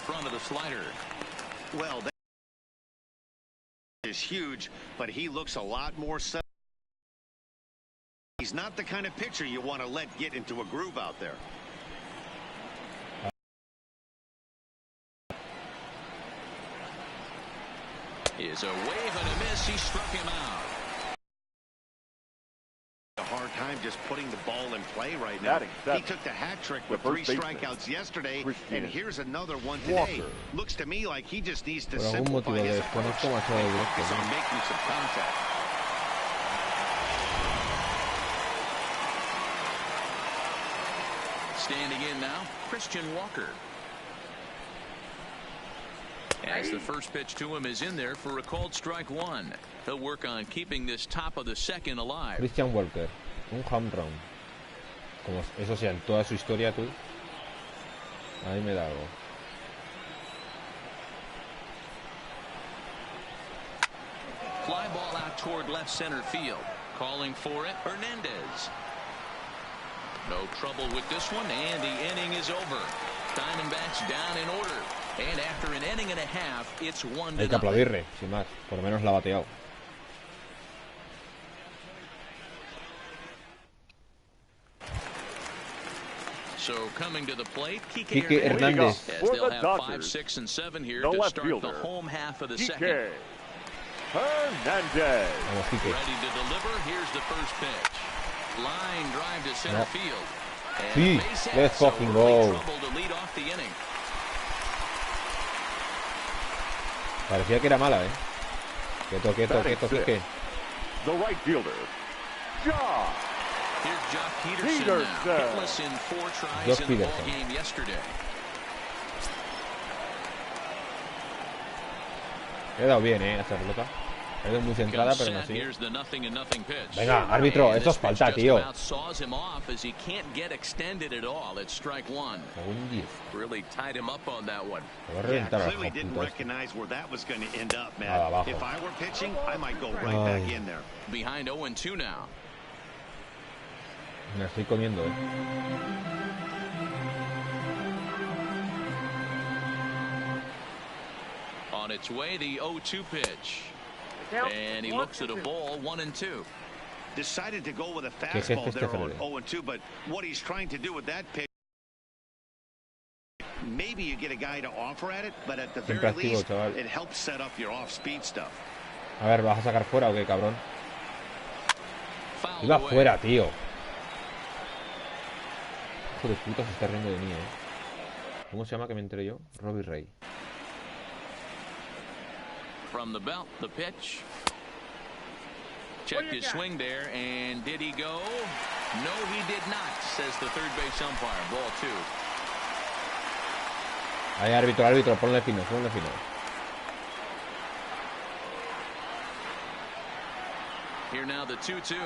front of the slider. Well, that is huge, but he looks a lot more set. He's not the kind of pitcher you want to let get into a groove out there. Is a wave and a miss. He struck him out. A hard time just putting the ball in play right now. He took the hat trick with 3 strikeouts yesterday, and here's another one today. Looks to me like he just needs to simplify his approach and focus on making some contact. Standing in now, Christian Walker. As the first pitch to him is in there for a called strike 1. He'll work on keeping this top of the second alive. Christian Walker, un home run. Como eso sea en toda su historia, tú. Ahí me da algo. Fly ball out toward left center field. Calling for it, Hernandez. No trouble with this one, and the inning is over. Diamondbacks down in order. And after an inning and a half, it's 1-0. Hay que aplaudirle, sin más. Por lo menos la ha bateado. So coming to the plate, Kike Hernandez. As they'll have 5, 6, and 7 here to start the home half of the second. Hernandez. Ready to deliver. Here's the first pitch. Line drive to center field. Sí, let's fucking go. Parecía que era mala, Quieto. The right fielder, Josh. Here's Jock Peterson now, hitless in 4 tries in the ball game yesterday. He dado bien, esta pelota. Ha ido muy centrada, pero no así. Here's the 0-0 pitch. Venga, árbitro, esto es falta, tío. Saws him off as he can't get extended at all. It's strike 1. Really tied him up on that one. Yeah, clearly didn't recognize where that was going to end up, man. If I were pitching, I might go right back in there. Behind 0-2 now. Me estoy comiendo, On its way, the 0-2 pitch. And he looks at a ball, 1-2. Decided to go with a fastball there on 0-2, but what he's trying to do with that pitch, maybe you get a guy to offer at it, but at the very least, it helps set up your off-speed stuff. A ver, ¿vas a sacar fuera o qué, cabrón? Iba fuera, tío. Hijo de puta, se está riendo de mí, ¿Cómo se llama que me enteré yo? Robbie Ray. From the belt, the pitch. Checked his swing there, and did he go? No, he did not, says the third base umpire. Ball 2. Ahí, árbitro, ponle fino. Here now the 2-2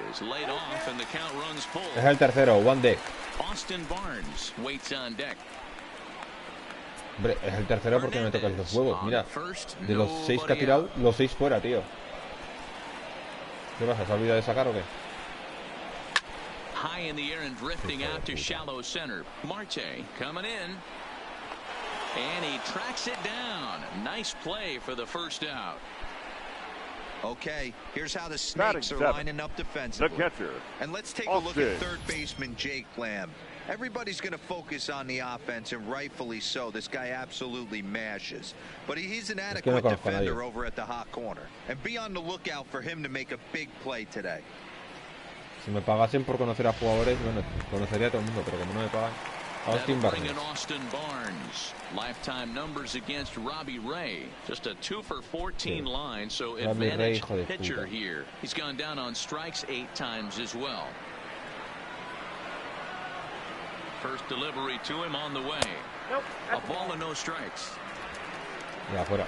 is laid off, and the count runs full. Es el tercero, one deck. Austin Barnes waits on deck. Hombre, es el tercero porque me tocas los huevos. Mira, de los 6 que ha tirado, los 6 fuera, tío. ¿Qué pasa? ¿Se ha olvidado de sacar o qué? High in the air and drifting out to shallow center. Marte coming in. And he tracks it down. Nice play for the first out. Okay, here's how the Snakes are lining up defensively. The catcher. And let's take a look at third baseman Jake Lamb. Everybody's going to focus on the offense, and rightfully so. This guy absolutely mashes. But he's an adequate defender over at the hot corner. And be on the lookout for him to make a big play today. Si me pagasen por conocer a jugadores, bueno, conocería a todo el mundo, pero como no me pagan. Austin Barnes. Lifetime numbers against Robbie Ray. Just a 2 for 14 line, so advantage pitcher here. He's gone down on strikes 8 times as well. First delivery to him on the way. A ball and no strikes. Ya, fuera.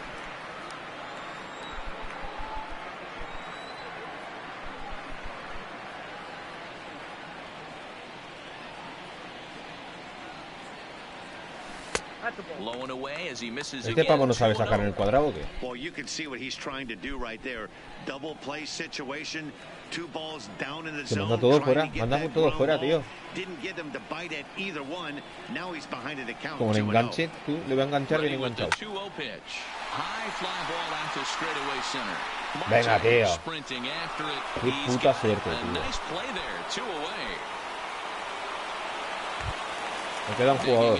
Blowing away as he misses ¿Este pavo no sabe sacar en el cuadrado o qué? Well, you can see what he's trying to do right there. Double play situation. Two balls down in the zone. Manda todo fuera, manda todo fuera, tío. Didn't get them to bite at either one. Now he's behind in the count. Como le enganche, tú le voy a enganchar bien enganchado. Venga, tío. Qué puta suerte, tío. Me queda un jugador.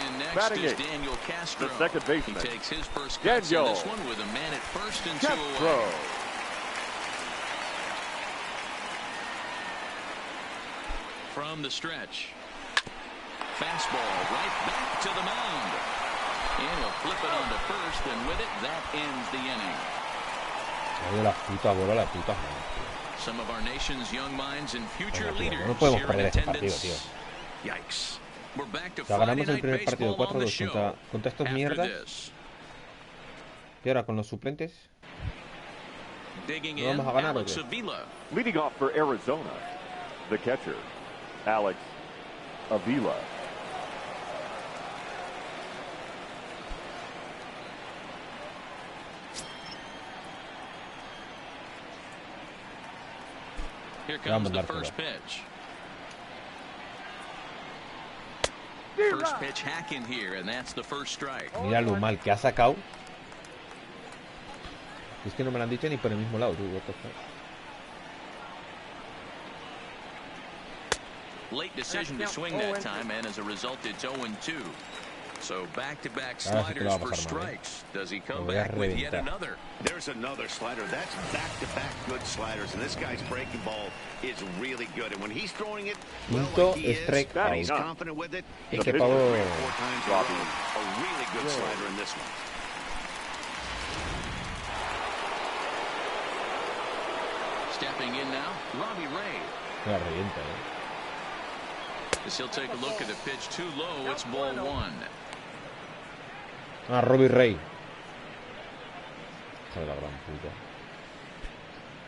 The second baseman. Daniel. Castro. From the stretch. Fastball right back to the mound. And he'll flip it on to first, and with it, that ends the inning. La puta bola, la puta. Some of our nation's young minds and future leaders no podemos here in perder este partido, attendance. tío. Yikes. We're back to O sea, ganamos Friday el primer Night partido Baseball on the 4-2 show. contra estos After mierdas. this. Y ahora con los suplentes. Digging ¿No vamos a in, ganar o Alex qué? Avila. Leading off for Arizona, the catcher, Alex Avila. Here comes the first pitch. First pitch hack in here, and that's the first strike. Mira lo mal que ha sacado. Es que no me lo han dicho ni por el mismo lado, tú. What the fuck. Late decision to swing that time, and as a result, it's 0-2. So back-to-back sliders for strikes. Does he come back with yet another? There's another slider. That's back-to-back good sliders, and this guy's breaking ball is really good. And when he's throwing it, well, like he is, he's confident with it. He can throw it 3 or 4 times in a row. A really good slider in this one. Stepping in now, Robbie Ray. La revienta, As he'll take a look at a pitch too low, it's ball 1. Ah, Robbie Ray. Joder, la gran puta.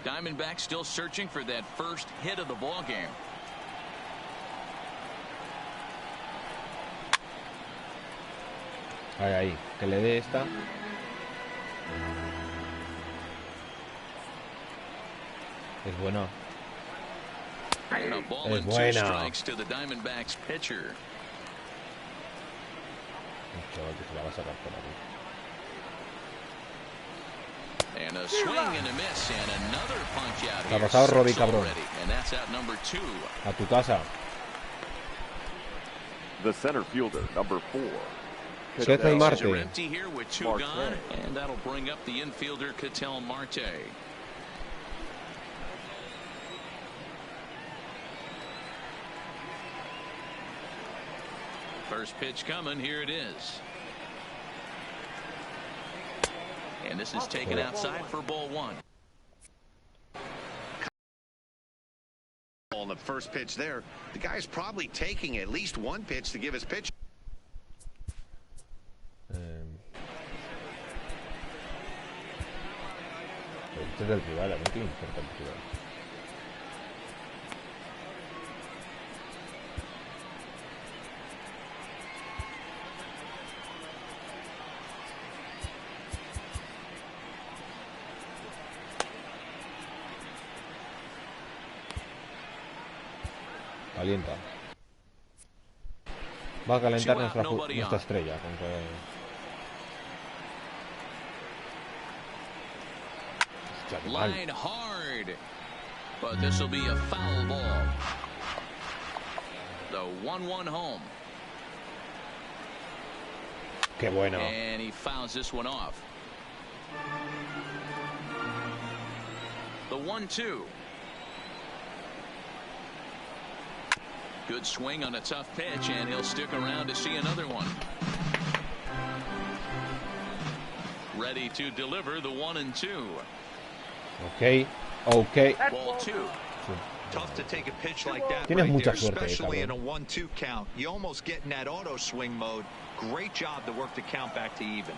Diamondbacks still searching for that first hit of the ball game. Ahí, que le dé esta. Es bueno. Es buena. Strikes to the Diamondbacks pitcher. Chaval, que se la va a sacar por aquí. And a swing and a miss, and another punch out here. Ha pasado Robbie, cabrón. And that's out number 2. A tu casa. The center fielder, number 4. Ketel Marte. Empty here with 2 gone, and that'll bring up the infielder Ketel Marte. First pitch coming, here it is. And this is taken outside for ball 1. On the first pitch there, the guy's probably taking at least 1 pitch to give his pitch. Este es del rival, a mí que me importa el rival. Calienta. Va a calentar nuestra estrella. Line hard, but this will be a foul ball. The 1-1 home. Qué bueno. And he fouls this one off. The 1-2. Good swing on a tough pitch, and he'll stick around to see another one. Ready to deliver the 1-2. Okay. Ball 2. Tough to take a pitch like that Tienes right mucha there, suerte, especially in a cabrón. 1-2 count. You almost get in that auto swing mode. Great job to work the count back to even.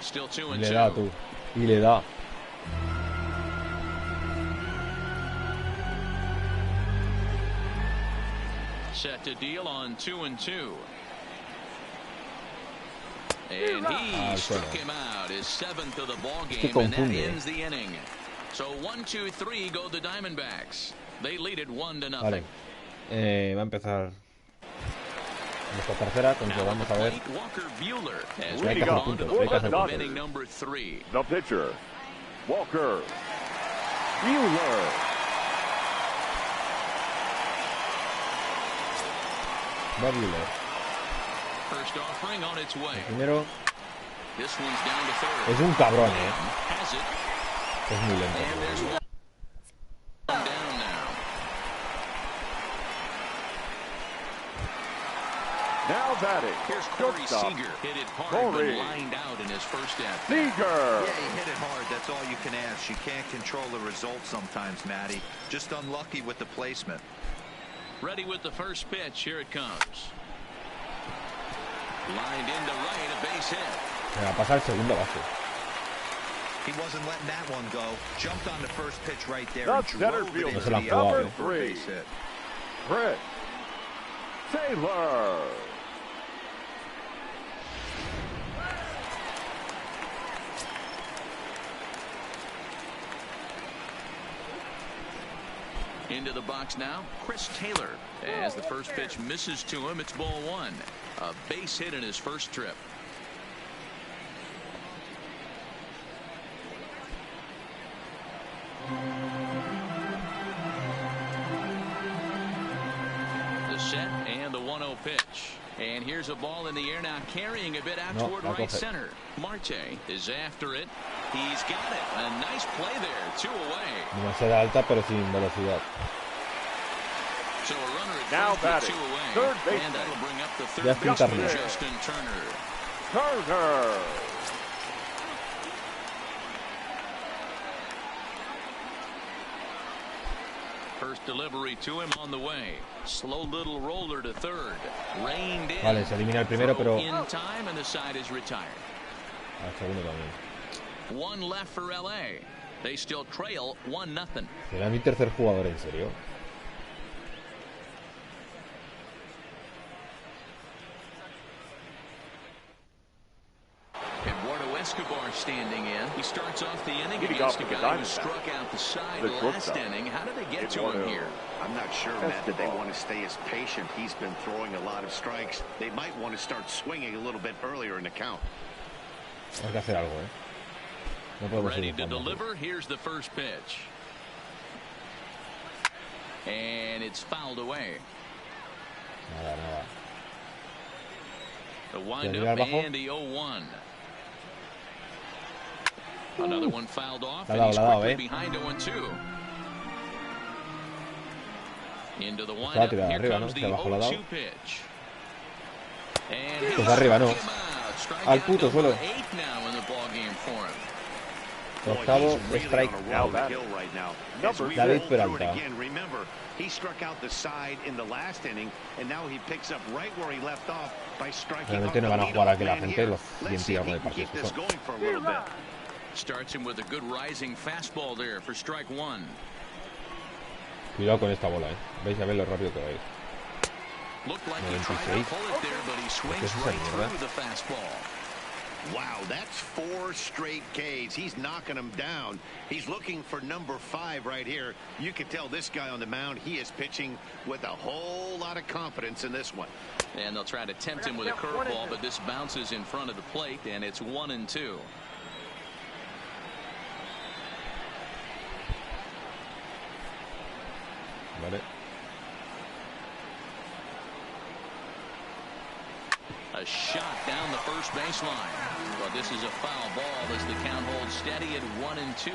Still 2-2. Le da, tú. Y le da. set to deal on 2-2. And he struck him out, his 7th of the ball game, and that ends the inning. So 1-2-3 go the Diamondbacks. They lead it 1-0. Vale. Va a empezar nuestra tercera contra, vamos a ver. Hay que hacer puntos, hay que hacer puntos. The pitcher, Walker Buehler. Va Buehler. First offering on its way. Primero. This one's down to third. Es un cabrón, Has it. Es muy lento. Down now. Now batting. Here's Corey Seager. Hit it hard, but lined out in his first at. Seager. Yeah, he hit it hard. That's all you can ask. You can't control the result sometimes, Matty. Just unlucky with the placement. Ready with the first pitch. Here it comes. Lined into right, a base hit. Me va a pasar el segundo base. He wasn't letting that one go. Jumped on the first pitch right there. The center fielder, number 3, Chris Taylor. Into the box now, Chris Taylor. As the first pitch misses to him, it's ball 1. A base hit in his first trip. The set and the 1-0 pitch. And here's a ball in the air now, carrying a bit out toward right center. Marte is after it. He's got it. A nice play there. 2 away. Demasiada alta, pero sin velocidad. So a runner at now batting, 2 away. Third base. And that'll bring up the third baseman, Justin Turner. Turner. First delivery to him on the way. Slow little roller to third. Reined in. Vale, se elimina el primero, pero in time and the side is retired. al segundo también. One left for LA. They still trail 1-0. ¿Será mi tercer jugador, en serio? Escobar standing in. He starts off the inning against a guy who struck out the side last inning. How did they get to him here? I'm not sure, Matt, that they want to stay as patient. He's been throwing a lot of strikes. They might want to start swinging a little bit earlier in the count. Hay que hacer algo, No podemos ready to deliver. Here's the first pitch. And it's fouled away. Nada, nada. The windup and the 0-1. Another one fouled off, and he's quickly behind 0-2. Into the windup, here comes the 0-2 pitch. And pues arriba, no. Al puto suelo. 8 now in the ball game for him. Octavo strike. David Peralta. Remember, he struck out the side in the last inning, and now he picks up right where he left off by striking out the Realmente no van a jugar aquí la gente, los Let's see if he científicos can del keep this partido. going for a little bit. Starts him with a good rising fastball there for strike 1. Cuidado con esta bola, Vais a ver lo rápido que va a ir. Looked like he tried to pull it there, but he swings right through the fastball. Wow, that's 4 straight Ks. He's knocking them down. He's looking for number 5 right here. You can tell this guy on the mound, he is pitching with a whole lot of confidence in this one. And they'll try to tempt him with a curveball, but this bounces in front of the plate, and it's 1-2. Vale. A shot down the first baseline. But this is a foul ball as the count holds steady at 1-2.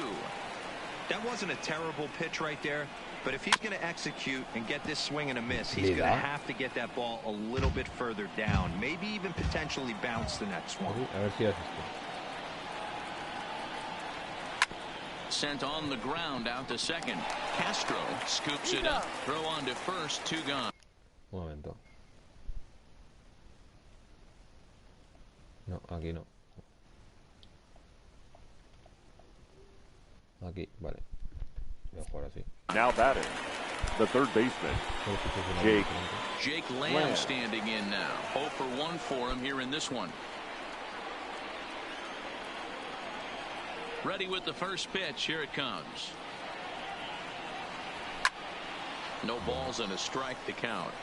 That wasn't a terrible pitch right there, but if he's going to execute and get this swing and a miss, he's going to have to get that ball a little bit further down, maybe even potentially bounce the next one. A ver si haces esto. Sent on the ground out to second. Castro scoops it up. Throw on to first. 2 gone. Un momento. No, aquí no. Aquí, vale. Voy a jugar así. Now batting, The third baseman, Jake Lamb standing in now. 0 for 1 for him here in this one. Ready with the first pitch. Here it comes. No balls and a strike to count.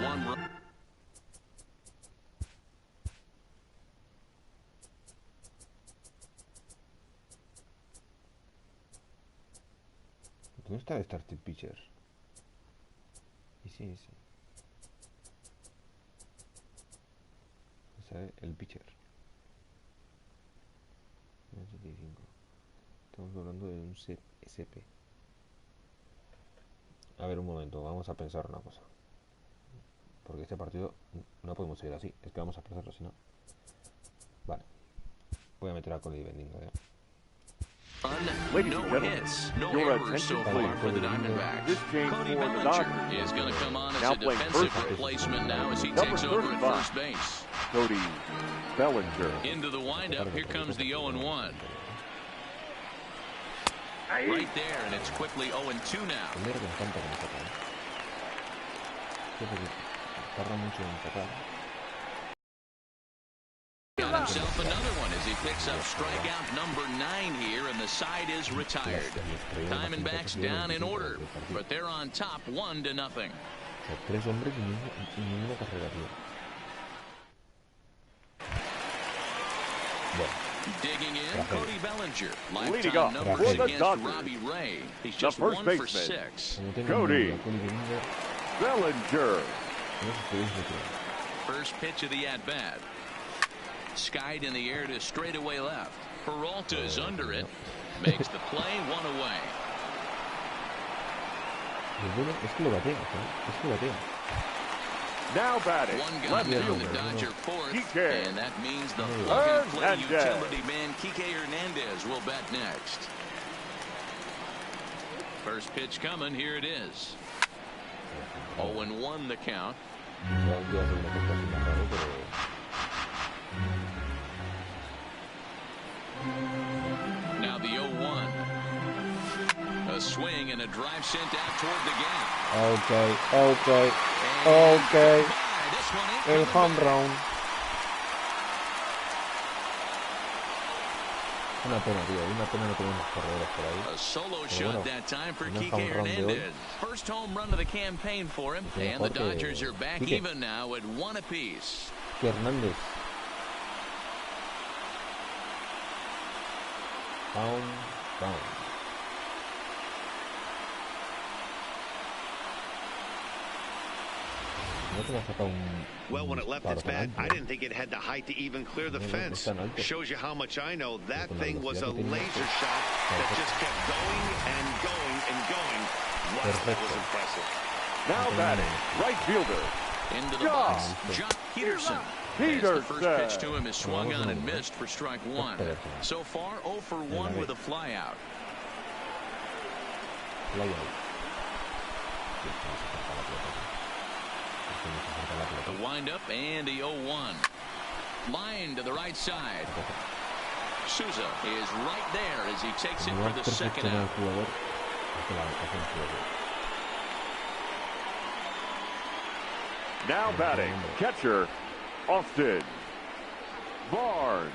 One run. ¿Dónde está el starting pitcher? Sí. El pitcher. 75. Estamos hablando de un SP. A ver, un momento, vamos a pensar una cosa. Porque este partido no podemos seguir así. Es que vamos a perderlo si no. Vale. Voy a meter a Cody Bellinger, Ladies and gentlemen, your attention please. This change for the Dodgers is going to come on as now a playing defensive first replacement now as he Number takes over at 35. first base. Cody Bellinger. Into the windup. Here comes the 0-1. Right there, and it's quickly 0-2 now. Got himself another one as he picks up strikeout number 9 here, and the side is retired. Diamondbacks down in order, but they're on top 1-0. Tres hombres y ninguna carrera, tío. Bueno. Digging in, Cody Bellinger. Leading up Lifetime for numbers the against Dodgers. Robbie Ray. He's The just first 1 for baseman. 6. Cody Bellinger. First pitch of the at-bat. Skied in the air to straightaway left. Peralta is under it. Makes the play, 1 away. Now batting. One Left guy down fielder. the Dodger fourth, Kike. and that means the plug-and-play Hernandez. utility man Kike Hernandez will bat next. First pitch coming. Here it is. 0-1 the count. Now the 0-1. A swing and a drive sent out toward the gap. Okay. This one El home run. Una pena, tío. Una pena no tenemos corredores por ahí. A solo Pero shot bueno, that time for un Kike home run de hoy. Hernandez. First home run of the campaign for him, Es and the mejor que Dodgers are back Kike. even now at 1 apiece. Que Hernández. Home run. Well, when it left its bat, I didn't think it had the height to even clear the fence. Shows you how much I know. That thing was a laser shot that just kept going and going and going. Wow, that was impressive. Now batting. Right fielder. Into the box, Jock Peterson. As the first pitch to him is swung on and missed for strike 1. So far, 0 for 1 with a flyout. The windup and the 0-1. Line to the right side. Souza is right there as he takes it for the second out. Now batting. Catcher. Austin Barnes.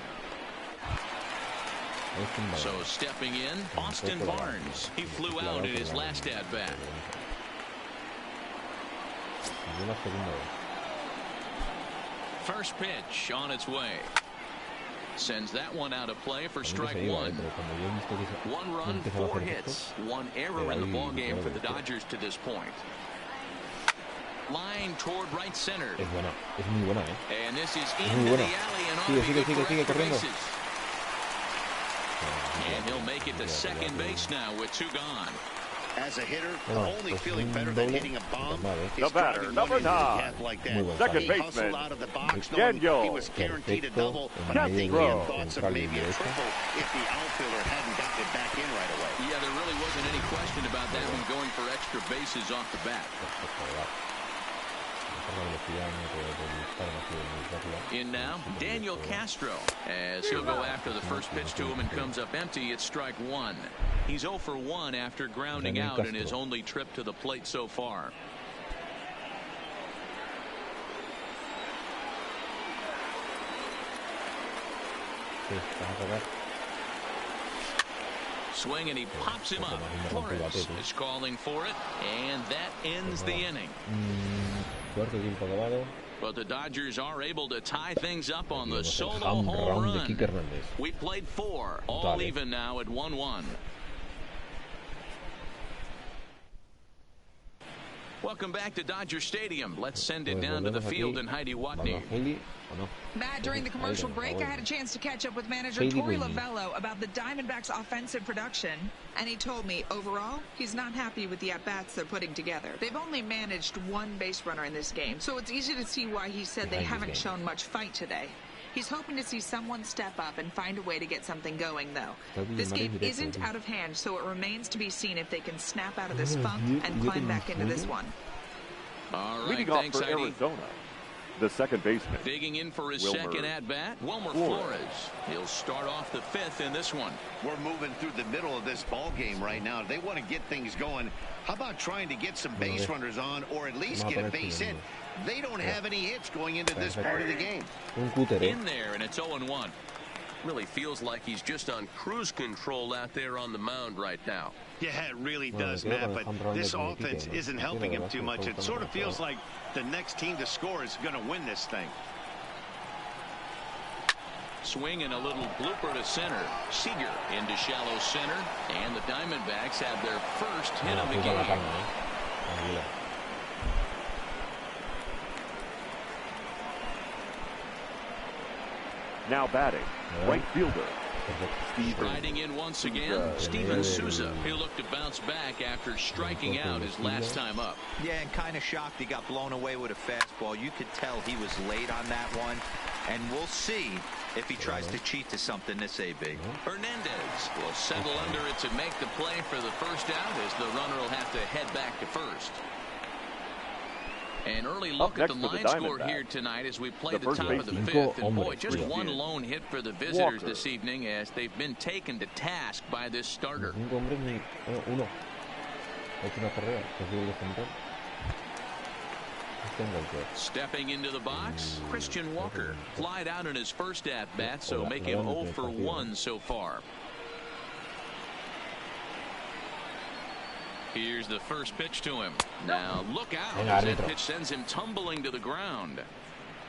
So stepping in, Austin Barnes. He flew out in his last at-bat. First pitch on its way. Sends that one out of play for strike 1. 1 run, 4 hits, 1 error in the ballgame for the Dodgers to this point. Line toward right center. Es buena, es muy buena, And this is into the alley and on the bases. And he'll make it to second base now with 2 gone. As a hitter, the only feeling better than hitting a bomb The is batter, driving number one into the 9. gap like that. Second He baseman, hustled out of the box knowing he was guaranteed a double, but I think he had thoughts of maybe a triple if the outfielder hadn't gotten it back in right away. Yeah, there really wasn't any question about that one going for extra bases off the bat. In now, Daniel Castro, as he'll go after the first pitch to him and comes up empty. It's strike one. He's 0 for 1 after grounding out in his only trip to the plate so far. Swing, and he pops him up. Flores is calling for it, and that ends the inning. But the Dodgers are able to tie things up on the solo home run. We played 4, all even now at 1-1. Welcome back to Dodger Stadium. Let's send it down to the field in Heidi Watney. Matt, during the commercial break, I had a chance to catch up with manager Torey Lovello about the Diamondbacks' offensive production, and he told me, overall, he's not happy with the at-bats they're putting together. They've only managed 1 base runner in this game, so it's easy to see why he said they haven't shown much fight today. He's hoping to see someone step up and find a way to get something going, though. This game isn't out of hand, so it remains to be seen if they can snap out of this funk and climb back into this one. All right, leading off thanks, for Heidi. Arizona, the second baseman. Digging in for his second at-bat, Wilmer Flores. He'll start off the 5th in this one. We're moving through the middle of this ball game right now. They want to get things going. How about trying to get some base runners on, or at least get a base hit? They don't have any hits going into this part of the game. In there, and it's 0-1. Really feels like he's just on cruise control out there on the mound right now. Yeah, it really does, Matt, but this offense isn't helping him too much. It sort of feels like the next team to score is going to win this thing. Swing and a little blooper to center. Seager into shallow center, and the Diamondbacks have their first hit of the game. Now batting, right fielder. Riding in once again, Steven Souza. He'll look to bounce back after striking out his last time up. Yeah, and kind of shocked he got blown away with a fastball. You could tell he was late on that one. And we'll see if he tries to cheat to something this AB. Hernandez will settle under it to make the play for the first out, as the runner will have to head back to first. An early look at the line score here tonight as we play the top of the 5th. And boy, just one lone hit for the visitors this evening, as they've been taken to task by this starter. Stepping into the box, Christian Walker. Flied out in his first at-bat, so make him 0 for 1 so far. Here's the first pitch to him. Now look out, as that pitch sends him tumbling to the ground.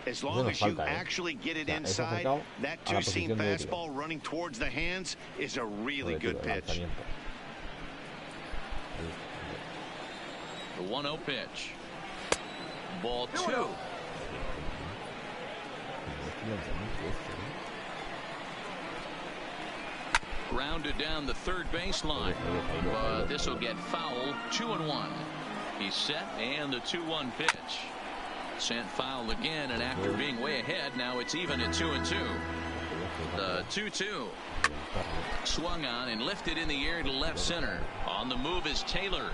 As long as you actually get it inside, that two-seam fastball running towards the hands is a really good pitch. The 1-0 pitch. Ball 2. Grounded down the third baseline, but this will get foul. 2-1. He's set, and the 2-1 pitch. Sent foul again, and after being way ahead, now it's even at 2-2. The 2-2. Swung on and lifted in the air to left center. On the move is Taylor.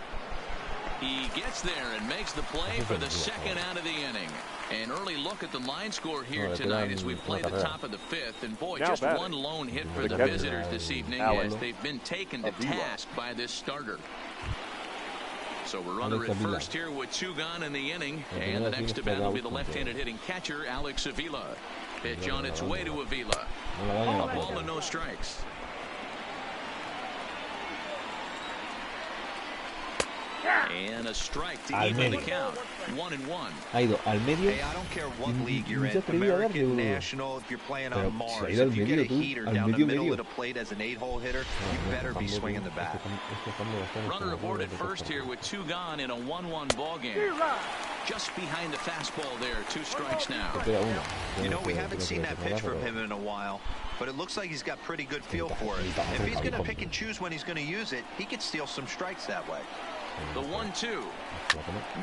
He gets there and makes the play for the second out of the inning. An early look at the line score here tonight as we play the top of the 5th. And boy, just one lone hit for the visitors this evening, as they've been taken to task by this starter. So we're runner at first here with 2 gone in the inning. And the next to bat will be the left-handed hitting catcher, Alex Avila. Pitch on its way to Avila. A ball and no strikes. And a strike to even the count. 1-1. Ha ido al medio. Hey, I don't care what league you're in, American, National, if you're playing on Mars, if you get a heater down the middle of the plate as an 8-hole hitter, you better be swinging the bat. Runner aboard at first here with 2 gone in a 1-1 ball game. Just behind the fastball there. 2 strikes now. You know, we haven't seen that pitch from him in a while, but it looks like he's got pretty good feel for it. If he's going to pick and choose when he's going to use it, he could steal some strikes that way. The 1-2.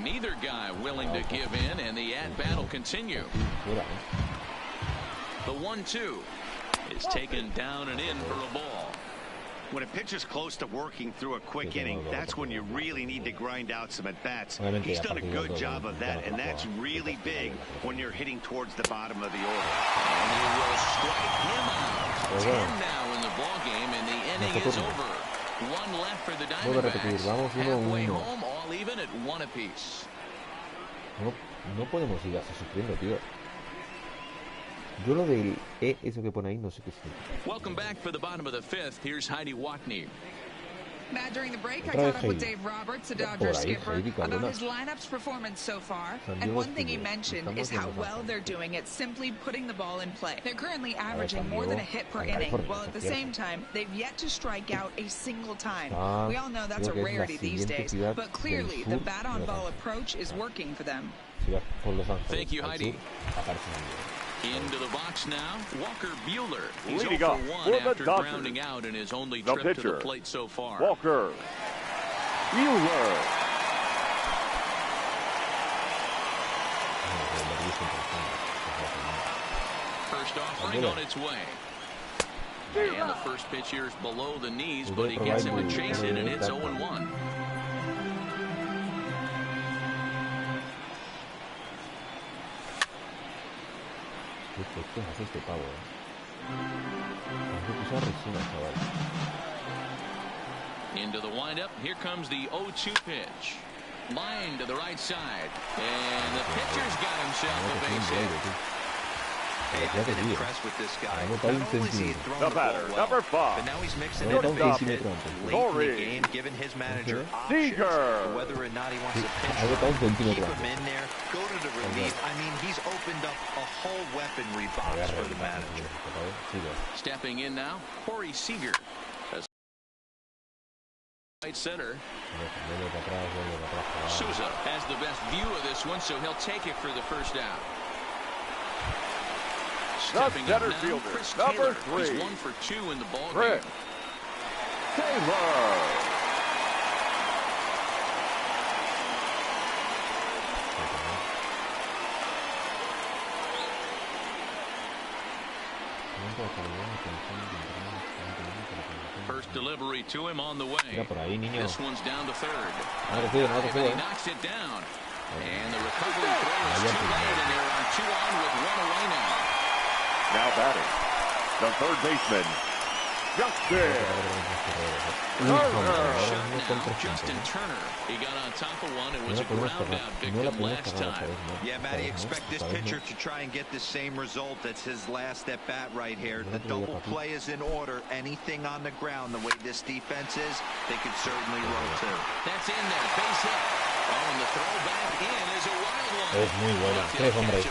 Neither guy willing to give in, and the at-bat will continue. The 1-2 is taken down and in for a ball. When a pitcher's close to working through a quick inning, that's when you really need to grind out some at-bats. He's done a good job of that, and that's really big when you're hitting towards the bottom of the order. And he will strike him out. 10 now in the ball game, and the inning is over. One left for the Diamondbacks. Halfway home, all even at 1 apiece. No podemos ir así sufriendo, tío. Yo lo del eso que pone ahí no sé qué significa. Welcome back for the bottom of the 5th. Here's Heidi Watney. Matt, during the break, I caught up with Dave Roberts, the Dodgers skipper, about his lineup's performance so far. And one thing he mentioned is how well they're doing at simply putting the ball in play. They're currently averaging more than a hit per inning, while at the same time, they've yet to strike out a single time. We all know that's a rarity these days, but clearly the bat-on-ball approach is working for them. Thank you, Heidi. Into the box now, Walker Buehler. He's 0 for 1 after grounding out in his only trip to the plate so far. Walker Buehler. First offering on its way. And the first pitch here is below the knees, but he gets him to chase it, and it's 0-1. ¿Qué hace este pavo? Chaval. Into the windup. Here comes the 0-2 pitch. Line to the right side. And the pitcher's got himself a base hit. I've been impressed with this guy. Not only is he thrown the ball well, number 5. but now he's mixing it up late in the game, giving his manager options whether or not he wants to pinch, keep him in there, go to the relief. I mean, he's opened up a whole weaponry box for the manager. Stepping in now, Corey Seager. Right center. Souza has the best view of this one, so he'll take it for the first out. Stepping up now, Chris Taylor. He's 1 for 2 in the ball game. Taylor. First delivery to him on the way. This one's down to third. And he knocks it down. And the recovery throw is too late, and they're on 2 on with 1 away now. Now batting, the third baseman, Justin Turner. He got on top of one. It was a ground out victim last time. Yeah, Matty, expect this pitcher to try and get the same result. That's his last at bat right here. The double play is in order. Anything on the ground, the way this defense is, they could certainly roll too. That's in there. Base hit. Oh, and the throw back in is a wild one. Es muy buena. 3 hombres.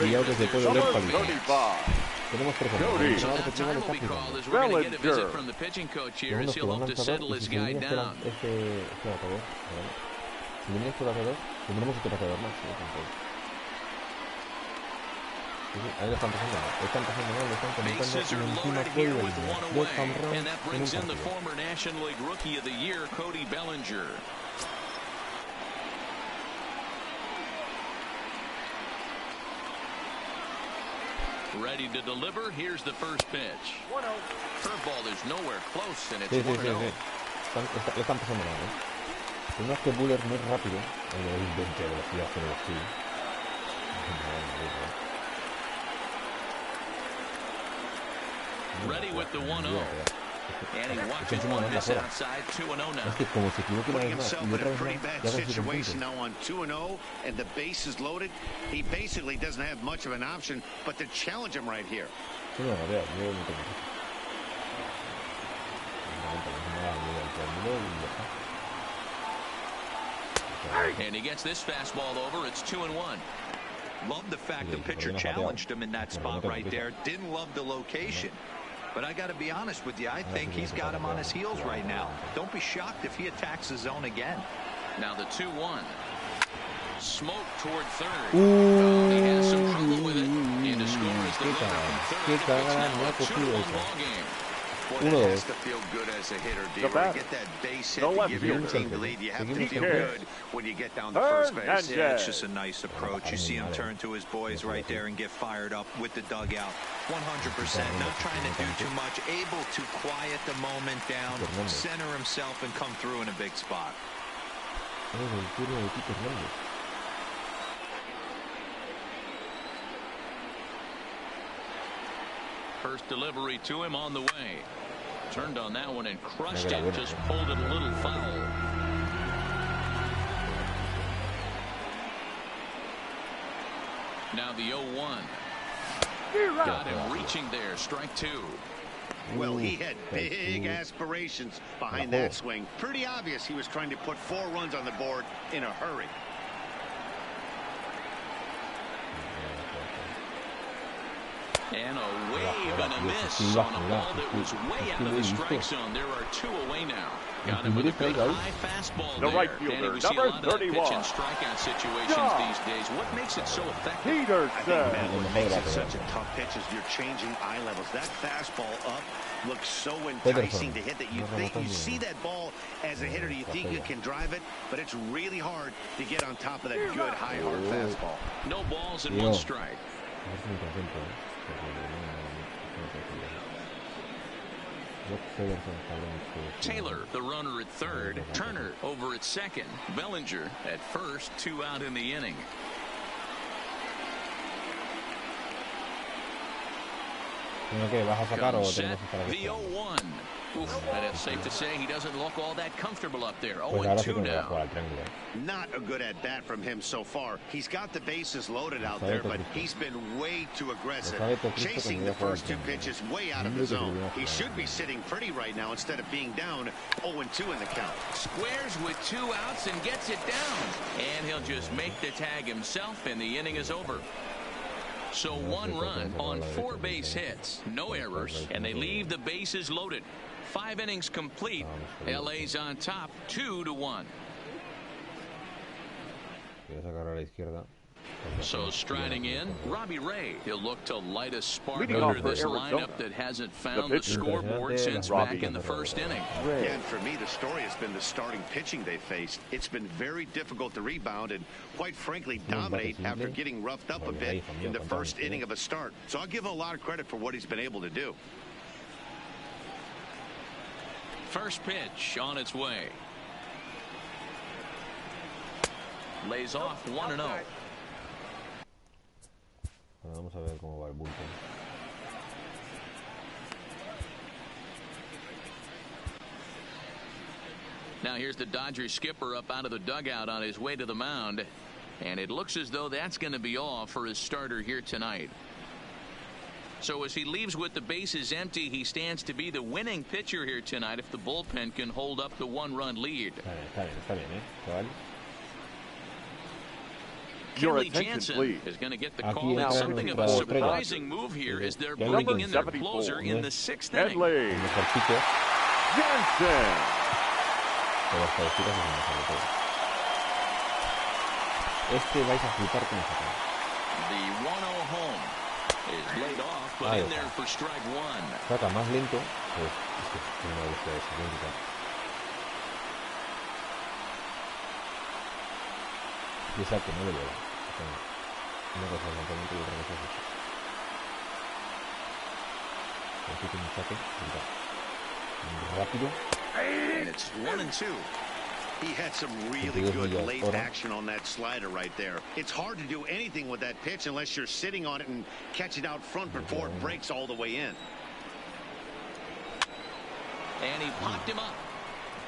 Y ya que se puede ver palito. Tenemos 3 hombres. So that time will be called as we're going to get a visit from the pitching coach here as he'll hope to settle his guy down. Tendremos otro bateador más. Ahí lo están pasando mal. Bases are loaded here with 1 away, and that brings in the former National League Rookie of the Year, Cody Bellinger. Ready to deliver. Here's the first pitch. Curveball is nowhere close, and it's 1-0. Le están pasando mal, ¿eh? No es que Buehler no es rápido. El 20 de velocidad pero sí. Ready with the 1-0. And he watches one miss outside. 2-0 now. Putting himself in a pretty bad situation now on 2-0, and the base is loaded. He basically doesn't have much of an option but to challenge him right here. And he gets this fastball over. It's 2-1. Love the fact the pitcher challenged him in that spot right there. Didn't love the location. But I got to be honest with you, I think he's got him on his heels right now. Don't be shocked if he attacks the zone again. Now the 2-1. Smoke toward third. He has some trouble with it. And to score is the runner from third. It's now a 2-1 ball game. Boy, that has to feel good as a hitter, D-Ray. Get that base hit to give your team the lead. You have to feel good when you get down to first base. Yeah, it's just a nice approach. You see him turn to his boys right there and get fired up with the dugout. 100%, not trying to do too much, able to quiet the moment down, center himself, and come through in a big spot. First delivery to him on the way. Turned on that one and crushed it. Just pulled it a little foul. Now the 0-1. Got him reaching there. Strike two. Well, he had big aspirations behind that swing. Pretty obvious he was trying to put 4 runs on the board in a hurry. And a wave and a miss on a ball that was way out of the strike zone. There are 2 away now. Got him with a good high fastball there. Right fielder, we see a lot of that pitch and strikeout situations these days. What makes it so effective? I think, man, what makes it such a tough pitch is you're changing eye levels. That fastball up looks so enticing to hit that you think you see that ball as a hitter. You think you can drive it, but it's really hard to get on top of that good high hard fastball. No balls and 1 strike. Taylor, the runner at third. Turner over at second. Bellinger at first. 2 out in the inning. Comes set, the 0-1. And it's safe to say he doesn't look all that comfortable up there. 0-2 now. Not a good at bat from him so far. He's got the bases loaded out there, but he's been way too aggressive, chasing the first 2 pitches way out of the zone. He should be sitting pretty right now instead of being down 0-2 in the count. Squares with 2 outs and gets it down. And he'll just make the tag himself, and the inning is over. So 1 run on 4 base hits, no errors, and they leave the bases loaded. 5 innings complete. LA's on top, 2-1. So striding in, Robbie Ray. He'll look to light a spark under this lineup that hasn't found the scoreboard since back in the first inning. And for me, the story has been the starting pitching they faced. It's been very difficult to rebound and, quite frankly, dominate after getting roughed up a bit in the first inning of a start. So I'll give him a lot of credit for what he's been able to do. First pitch on its way. Lays off 1-0. Vamos a ver cómo va el bullpen. Now here's the Dodgers skipper up out of the dugout on his way to the mound. And it looks as though that's going to be all for his starter here tonight. So as he leaves with the bases empty, he stands to be the winning pitcher here tonight if the bullpen can hold up the 1-run lead. Está bien, Kelly Jansen is going to get the call. It's something of a surprising move here as they're bringing in their closer in the 6th inning. Jansen. Este vais a flipar con esta. The 1-0 home is laid off, but in there for strike 1. Saca más lento, pues es que tiene una velocidad idéntica. Y exacto, no le vuela. Una cosa es lanzamiento y otra cosa es eso. Aquí tiene un saque, rápido. And it's 1-2. He had some really good late action on that slider right there. It's hard to do anything with that pitch unless you're sitting on it and catch it out front before it breaks all the way in. And he popped him up.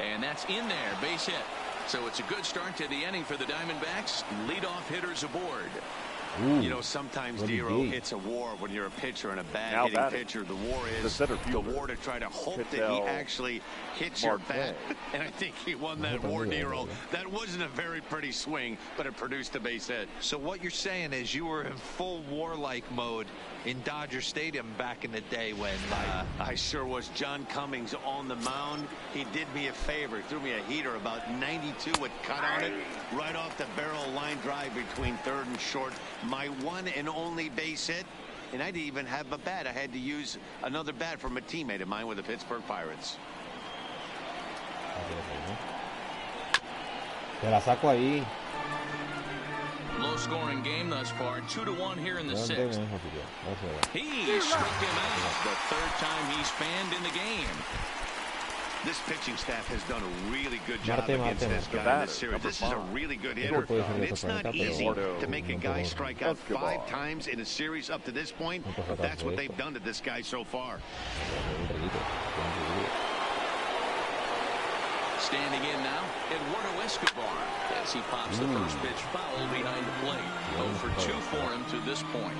And that's in there, base hit. So it's a good start to the inning for the Diamondbacks. Leadoff hitters aboard. You know, sometimes, Dero, it's a war when you're a pitcher and a bad hitting pitcher. The war is the war to try to hope that he actually hits your bat. And I think he won that war, Dero. That wasn't a very pretty swing, but it produced a base hit. So what you're saying is you were in full warlike mode in Dodger Stadium back in the day when I sure was. John Cummings on the mound. He did me a favor. He threw me a heater about 92 with cut on it. Right off the barrel line drive between third and short. My one and only base hit. and I didn't even have a bat. I had to use another bat from a teammate of mine with the Pittsburgh Pirates. Te la saco ahí. Low scoring game thus far, 2-1 here in the sixth. He struck him out the third time he's fanned in the game. This pitching staff has done a really good job against this guy in this series. This is a really good hitter. And it's not easy to make a guy strike out 5 times in a series up to this point, but that's what they've done to this guy so far. Standing in now, Eduardo Escobar, as he pops the first pitch foul behind the plate. 0 for 2 for him to this point.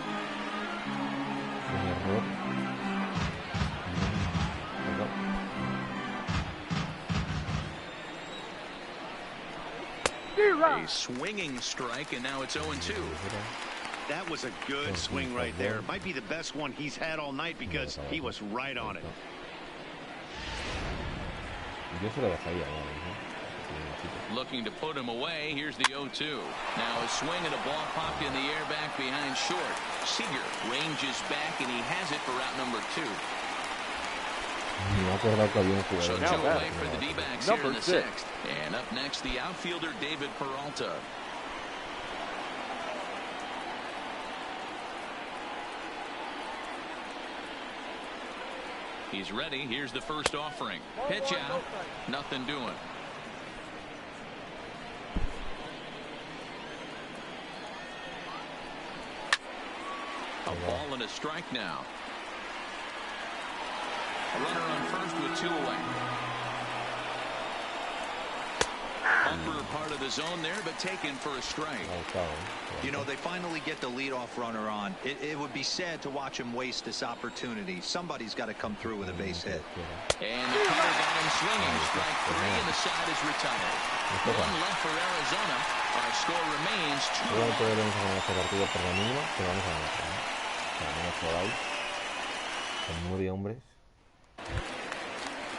A swinging strike, and now it's 0-2. That was a good swing right there. Might be the best one he's had all night because he was right on it. Looking to put him away. Here's the 0-2. Now a swing and a ball popped in the air back behind short. Seager ranges back, and he has it for route number 2. So 2 away for the D-backs here in the 6th. And up next, the outfielder David Peralta. He's ready. Here's the first offering. Pitch out. Nothing doing. A ball and a strike now. Runner on first with 2 away. Upper part of the zone there, but taken for a strike. You know, they finally get the leadoff runner on. It would be sad to watch him waste this opportunity. Somebody's got to come through with a base hit. And the cutter got him swinging. Strike 3, and the side is retired. 1 left for Arizona. Our score remains 2-1.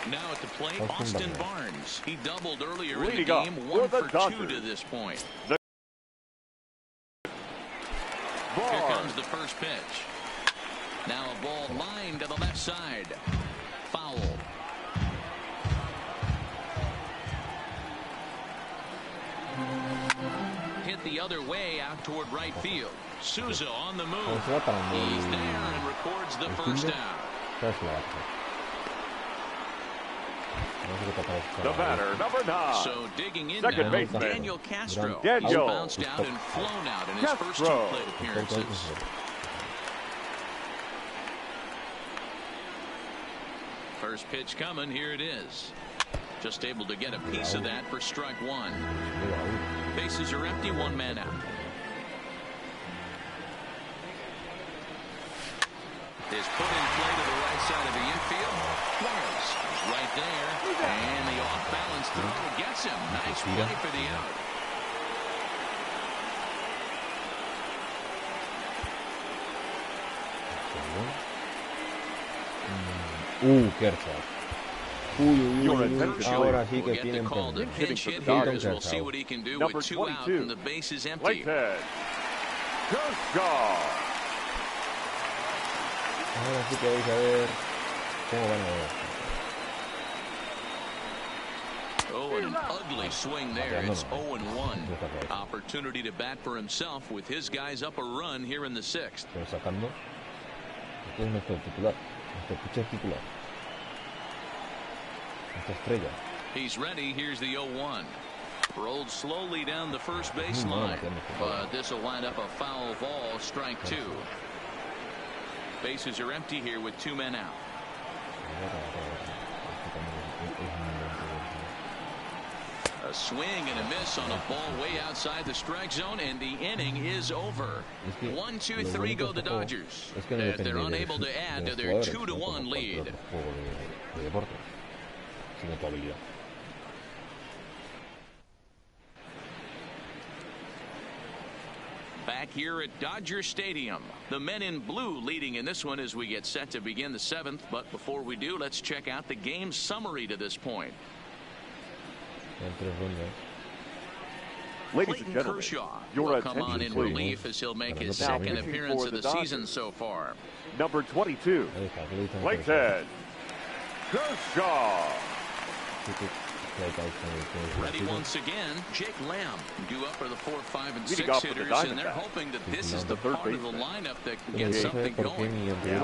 Now at the plate, Austin Barnes. He doubled earlier in the game, 1 for 2 to this point. Here comes the first pitch. Now a ball lined to the left side. Foul. Hit the other way out toward right field. Souza on the move. He's there and records the first down. The batter, number 9. So digging in second now, baseman Daniel Castro. He's bounced out and flown out in his first 2 plate appearances. First pitch coming. Here it is. Just able to get a piece of that for strike 1. Bases are empty. 1 man out. Is put in play to the right side of the infield. Flores right there. And the off-balance throw gets him. Nice play for the out. Kershaw. Ahora sí que tienen call to pinch hit here as we'll see what he can do with 2 out and the base is empty. Ahora sí que vais a ver cómo van a ver. Oh, and an ugly swing there. It's 0-1. Opportunity to bat for himself with his guys up a run here in the 6th. Pero sacando. Este es nuestro titular. Nuestro pitcher titular. Nuestra estrella. He's ready. Here's the 0-1. Rolled slowly down the first baseline. But this will wind up a foul ball. Strike 2. Bases are empty here with 2 men out. A swing and a miss on a ball way outside the strike zone, and the inning is over. 1-2-3 go the Dodgers. They're unable to add to their 2-1 lead. Back here at Dodger Stadium, the men in blue leading in this one as we get set to begin the 7th. But before we do, let's check out the game summary to this point. Ladies and gentlemen, Kershaw your will come on in attention, please. relief as he'll make his Now second pitching appearance for of the the season Dodgers. so far. Number 22, Clayton Kershaw. Ready once again, Jake Lamb due up for the 4, 5, and 6 off for the hitters, and they're Diamondbacks. hoping that this is the The third part of the baseman. lineup that can get something going. Yeah,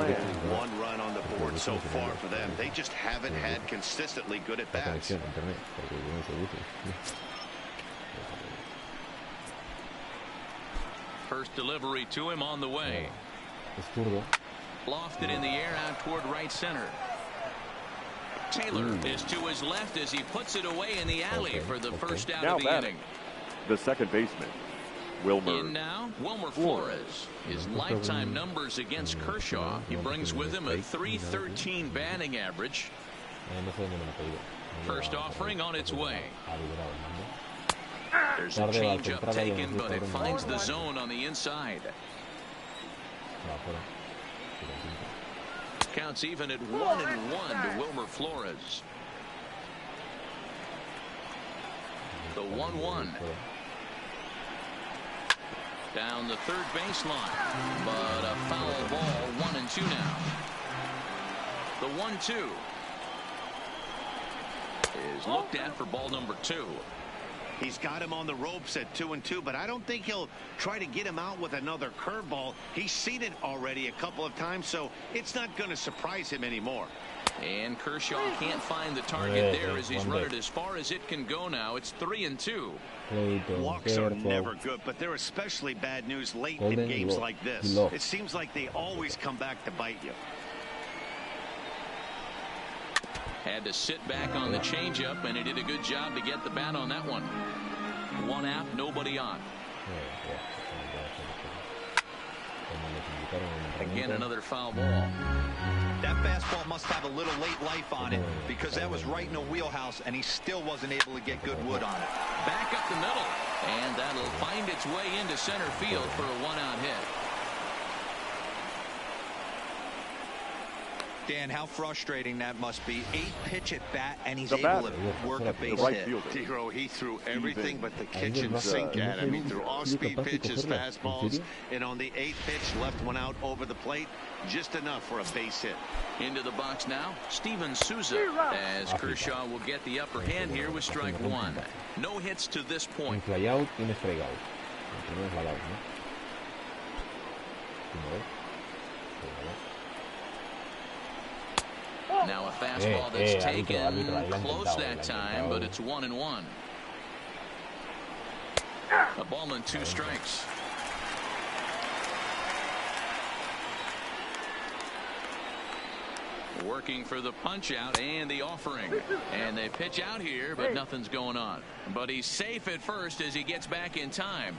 one run on the board so far for them. They just haven't had consistently good at bats. First delivery to him on the way. Lofted in the air out toward right center. Taylor is to his left as he puts it away in the alley for the first out Now of the batting, inning. the second baseman, Wilmer. In now, Wilmer Flores. His lifetime numbers against Kershaw. He brings with him a .313 batting average. First offering on its way. There's a changeup taken, but it finds the zone on the inside. Counts even at 1-1 to Wilmer Flores. The 1-1. Down the third baseline, but a foul ball. 1-2 now. The 1-2 is looked at for ball number 2. He's got him on the ropes at 2-2, but I don't think he'll try to get him out with another curveball. He's seen it already a couple of times, so it's not going to surprise him anymore. And Kershaw can't find the target there as he's run it as far as it can go now. It's 3-2. Walks are never good, but they're especially bad news late in games like this. It seems like they always come back to bite you. Had to sit back on the changeup, and he did a good job to get the bat on that one. One out, nobody on. Again, another foul ball. That fastball must have a little late life on it, because that was right in the wheelhouse, and he still wasn't able to get good wood on it. Back up the middle, and that'll find its way into center field for a one-out hit. Dan, how frustrating that must be. 8-pitch at bat, and he's The able batter, to work a base right hit. fielder. Tiro, he threw everything but the kitchen sink at him. He threw off-speed pitches, fastballs, and on the 8th pitch, left one out over the plate. Just enough for a base hit. Into the box now, Steven Souza, as Kershaw will get the upper hand here with strike one. No hits to this point. Now a fastball that's taken close that time, but it's 1-1. A ball and 2 strikes. Working for the punch out and the offering, and they pitch out here, but nothing's going on. But he's safe at first as he gets back in time.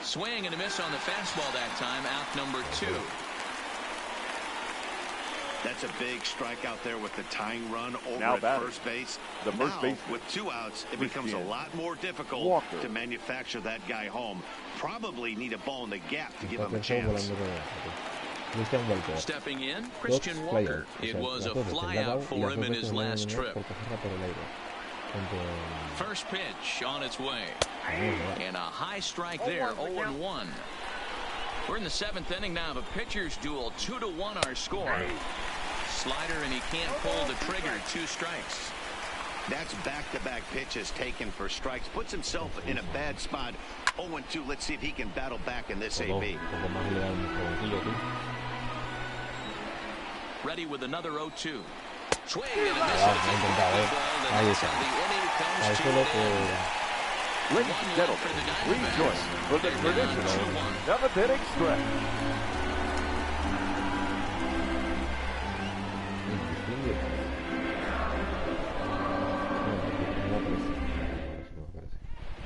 Swing and a miss on the fastball that time. Out number 2. That's a big strikeout there with the tying run over Now at batting, first base. the first now, baseman, with 2 outs, it becomes a lot more difficult Walker. to manufacture that guy home. Probably need a ball in the gap to give him a chance. Stepping in, Christian Walker. It was a fly out for him in his last trip. First pitch on its way. And a high strike there, 0-1. We're in the 7th inning now of a pitcher's duel. 2-1 our score. Slider, and he can't pull the trigger. 2 strikes. That's back-to-back pitches taken for strikes. Puts himself in a bad spot. 0-2. Let's see if he can battle back in this AB. Ready with another 0-2. Swing and a miss. Ladies and gentlemen, please join for the traditional 7th inning stretch.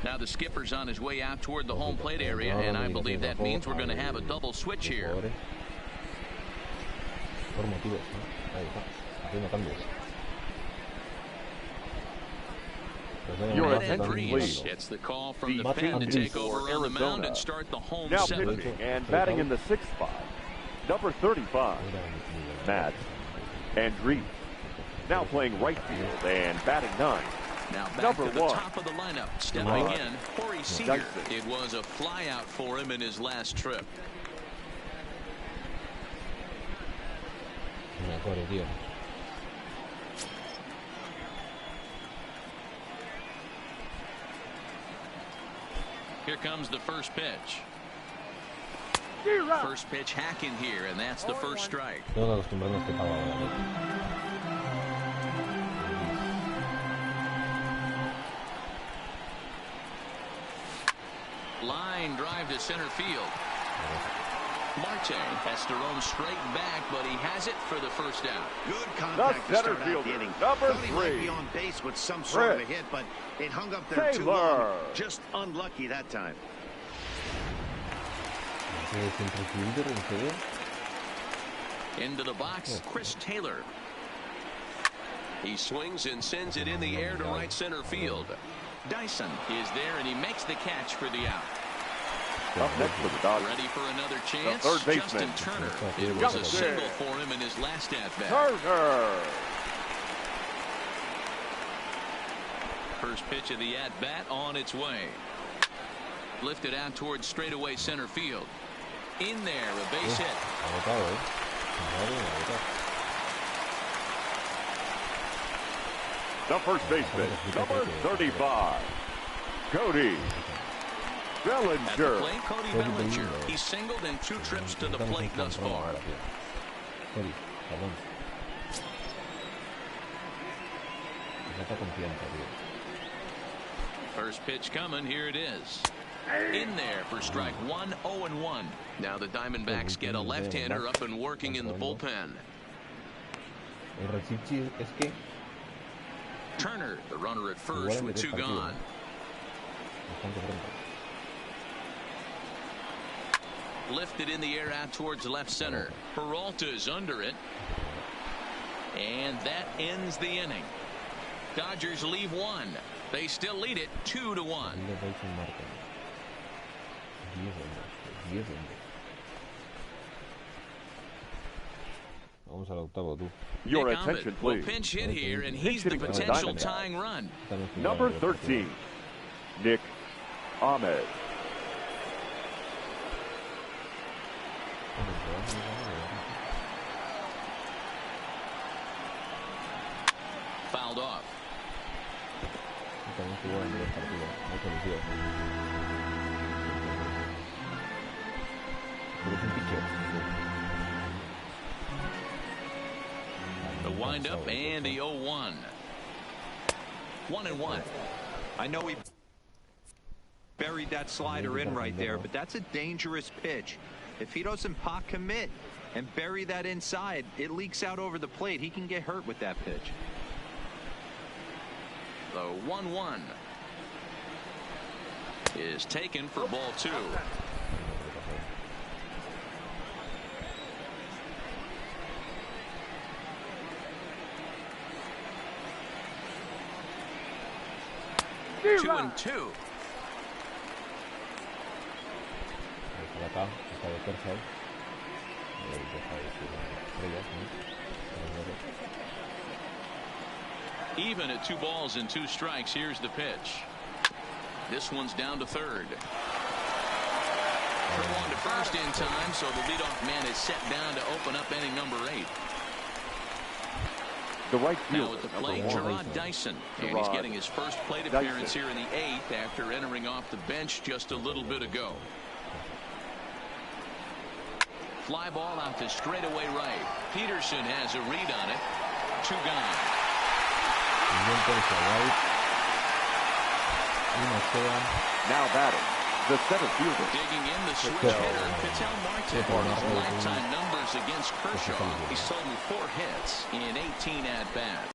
Now the skipper's on his way out toward the home plate area, and I believe that means we're going to have a double switch here. Your Red attention, Andrees please. gets the call from the The pen to take for over on the mound Arizona. and start the home Now 7th. pitching and batting in the 6th spot, number 35, Matt Andrees. Now playing right field and batting 9, Now back to the top of the lineup. Stepping in, Corey Seager. It was a flyout for him in his last trip. Here comes the first pitch. First pitch hacking here, and that's the first strike. Line drive to center field. Marte has to roam straight back, but he has it for the first out. Good contact to start out the inning. Thought he might be on base with some sort of a hit, but it hung up there too long. Just unlucky that time. Into the box, Chris Taylor. He swings and sends it in the air to right center field. Dyson is there, and he makes the catch for the out. Up next for the Dodgers. Ready for another chance? Third baseman. Justin Turner. It was a single for him in his last at-bat. Turner. First pitch of the at-bat on its way. Lifted out towards straightaway center field. In there, a base hit. The first baseman, number 35, Cody Bellinger. At the plate, Cody Bellinger. He's singled in 2 trips to the plate thus far. First pitch coming. Here it is. In there for strike 1, 0-1. Now the Diamondbacks get a left-hander up and working in the bullpen. Turner, the runner at first with 2 gone. Lifted in the air out towards left center. Peralta is under it. And that ends the inning. Dodgers leave 1. They still lead it 2-1. Your attention, please. Will pinch hit here, and he's the potential tying run. Number 13, Nick Ahmed. Fouled off. The windup and the 0-1. 1-1. I know he buried that slider in right there, but that's a dangerous pitch. If he doesn't pot commit and bury that inside, it leaks out over the plate. He can get hurt with that pitch. The 1-1 is taken for ball 2. Two and 2. Even at 2 balls and 2 strikes. Here's the pitch. This one's down to third. Throw on to first in time, so the leadoff man is set down to open up inning number 8. The right now fielder, at the plate, Gerard Dyson. And he's getting his first plate appearance here in the 8th after entering off the bench just a little bit ago. Fly ball out to straightaway right. Peterson has a read on it. 2 gone. Now batting, the center fielder. Digging in, the switch hitter, Ketel Marte. His lifetime numbers against Kershaw. He's totaled 4 hits in 18 at-bats.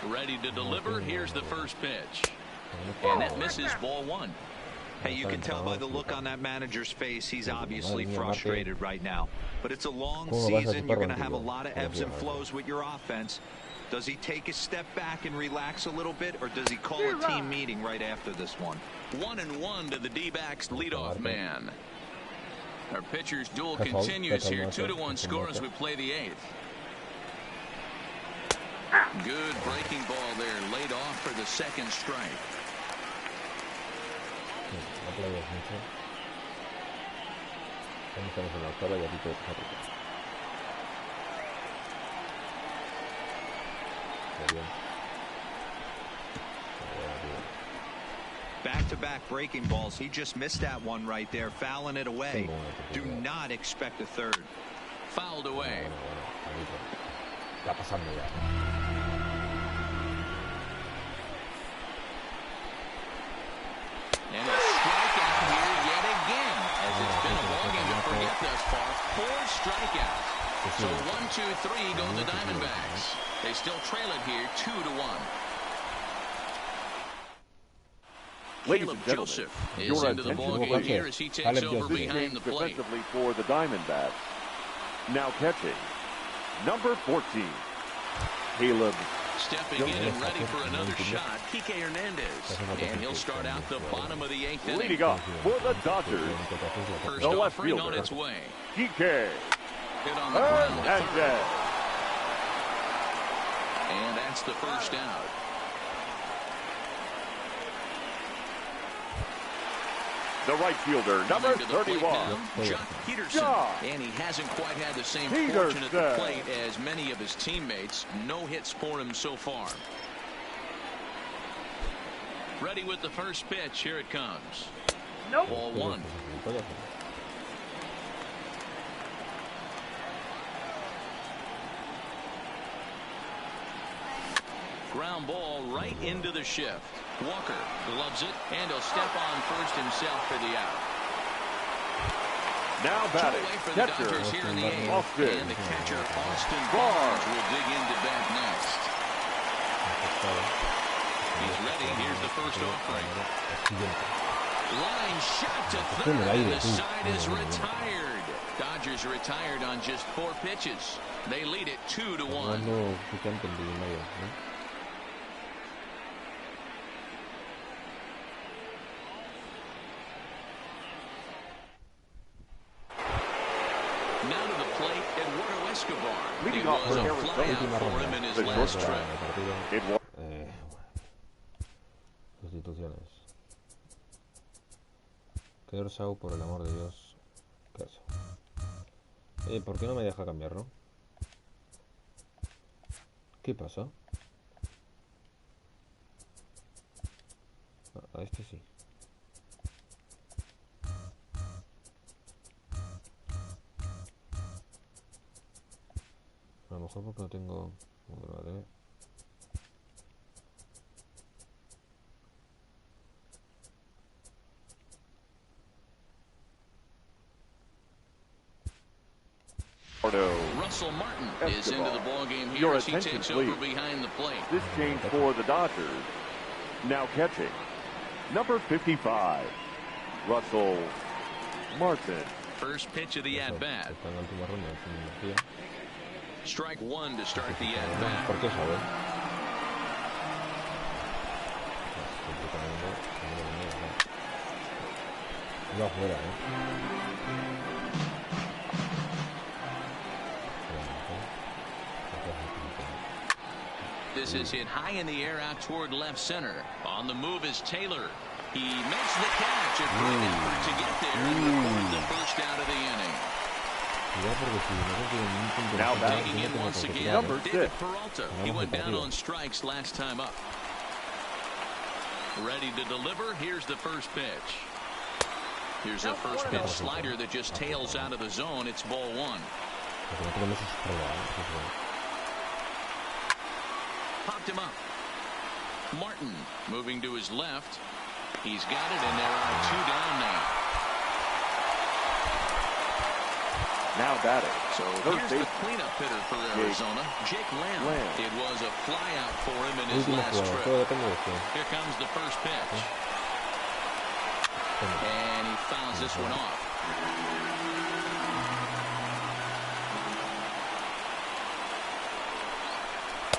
Ready to deliver. Here's the first pitch. And that misses ball 1. Hey, you can tell by the look on that manager's face, he's obviously frustrated right now. But it's a long season. You're going to have a lot of ebbs and flows with your offense. Does he take a step back and relax a little bit, or does he call a team meeting right after this one? 1-1 to the D-backs leadoff man. Our pitcher's duel continues here. 2-1 score as we play the 8th. Good breaking ball there, laid off for the second strike. Back-to-back breaking balls. He just missed that one right there, fouling it away. Do not expect a third. Fouled away. Está pasando ya. And a strikeout here yet again, as it's been a ballgame to forget thus far. 4 strikeouts. So 1-2-3 go the Diamondbacks. They still trail it here 2-1. Ladies Caleb and gentlemen, Joseph is your into the attention ballgame please. here as he takes over behind the plate. Defensively for the Diamondbacks. Now catching, number 14, Caleb. Stepping in and ready for another shot, Kike Hernandez. And he'll start out the bottom of the 8th inning. Leading up for the Dodgers, First the left offering on fielder, its way. Kike Hit on the ground to third. Hernandez. And that's the first out. The right fielder, number 31, Chuck Peterson. And he hasn't quite had the same fortune at the plate as many of his teammates. No hits for him so far. Ready with the first pitch. Here it comes. Nope. Ball 1. Ground ball right into the shift. Walker gloves it, and he'll step on first himself for the out. Now batting, catcher, Austin. And the catcher, Austin Barnes, will dig into bat next. He's ready. Here's the first offering. Line shot to third, and the side is retired. Dodgers retired on just 4 pitches. They lead it 2-1. Now to the plate, Eduardo Escobar. It was a flyout for him in his last trip. Sustituciones. Kershaw, por el amor de Dios. Kershaw. ¿Por qué no me deja cambiarlo? ¿Qué pasa? A este sí. A lo mejor porque no tengo... Vale. Russell Martin is into the ball game here as he takes over behind the plate. This change for the Dodgers. Now catching, number 55, Russell Martin. First pitch of the at-bat. Strike 1 to start the at-bat. This is hit high in the air out toward left center. On the move is Taylor. He makes the catch. A great effort to get there and record the first out of the inning. Now taking in once again, number David 6. Peralta. He went down on strikes last time up. Ready to deliver. Here's the first pitch. Here's a first pitch slider that just tails out of the zone. It's ball 1. Popped him up. Martin moving to his left. He's got it, and there are 2 down now. Now batting. So here's the cleanup hitter for Arizona, Jake Lamb. It was a flyout for him in his last trip. Here comes the first pitch. And he fouls this one off.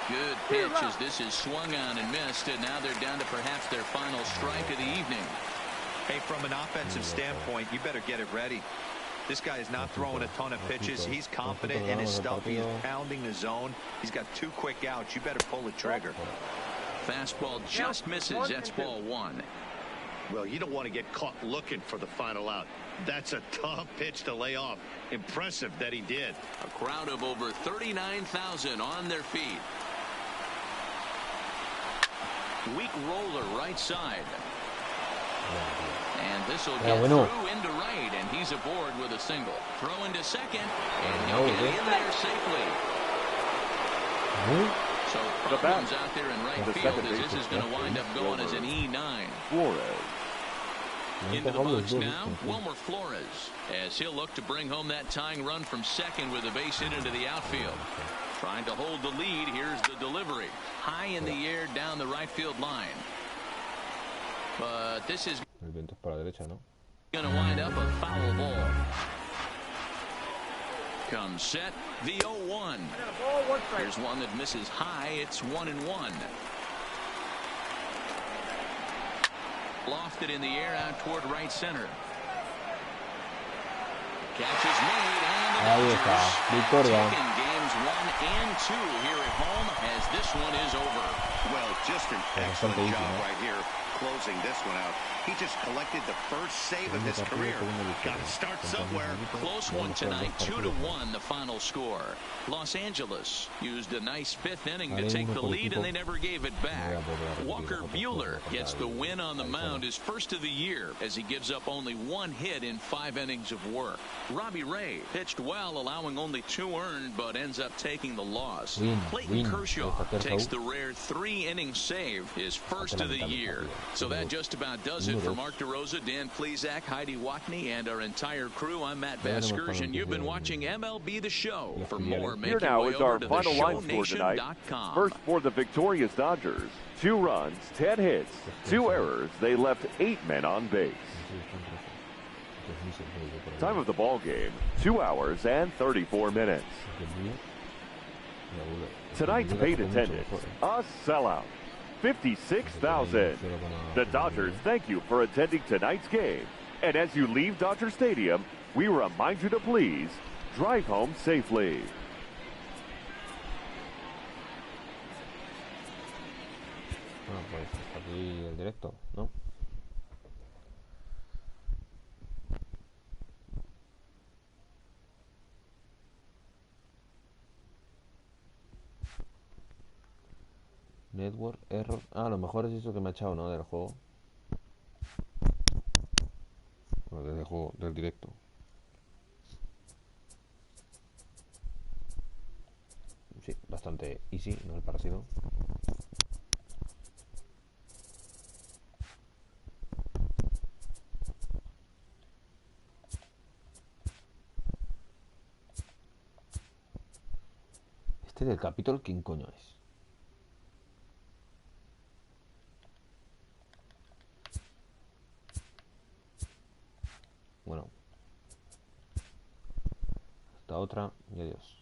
Good pitch as this is swung on and missed, and now they're down to perhaps their final strike of the evening. Hey, from an offensive standpoint, you better get it ready. This guy is not throwing a ton of pitches. He's confident in his stuff. He's pounding the zone. He's got 2 quick outs. You better pull the trigger. Fastball just misses. That's ball 1. Well, you don't want to get caught looking for the final out. That's a tough pitch to lay off. Impressive that he did. A crowd of over 39,000 on their feet. Weak roller right side. And this will get through into right, and he's aboard with a single. Throw into second, and he'll get in there safely. So problems out there in right field as this is going to wind up going as an E9. Into the box now, Wilmer Flores, as he'll look to bring home that tying run from second with a base hit into the outfield. Trying to hold the lead. Here's the delivery. High in the air down the right field line. But this is going to wind up a foul ball. Comes set, the 0-1. Here's one that misses high. It's 1-1. Lofted in the air out toward right center. Catch is made, and the Dodgers taking games 1 and 2 here at home as this one is over. Well, just an excellent job right here closing this one out. He just collected the first save of his career. Got to start somewhere. Close one tonight, 2-1 the final score. Los Angeles used a nice 5th inning to take the lead, and they never gave it back. Walker Buehler gets the win on the mound, his first of the year, as he gives up only 1 hit in 5 innings of work. Robbie Ray pitched well, allowing only 2 earned, but ends up taking the loss. Clayton Kershaw takes the rare 3-inning save, his first of the year. So that just about does it for Mark DeRosa, Dan Plesac, Heidi Watney, and our entire crew. I'm Matt Vasgersian, and you've been watching MLB The Show. For more, make Here your now way is over our to final line score tonight. First for the victorious Dodgers. 2 runs, 10 hits, 2 errors. They left 8 men on base. Time of the ball game, 2 hours and 34 minutes. Tonight's paid attendance, a sellout. 56,000. The Dodgers thank you for attending tonight's game. And as you leave Dodger Stadium, we remind you to please drive home safely. Bueno, pues hasta aquí el directo, ¿no? Network error. Ah, a lo mejor es eso que me ha echado, ¿no? Del juego. Bueno, del juego, del directo. Sí, bastante easy, ¿no? El partido. Este del Capitol, ¿quién coño es? Bueno, hasta otra y adiós.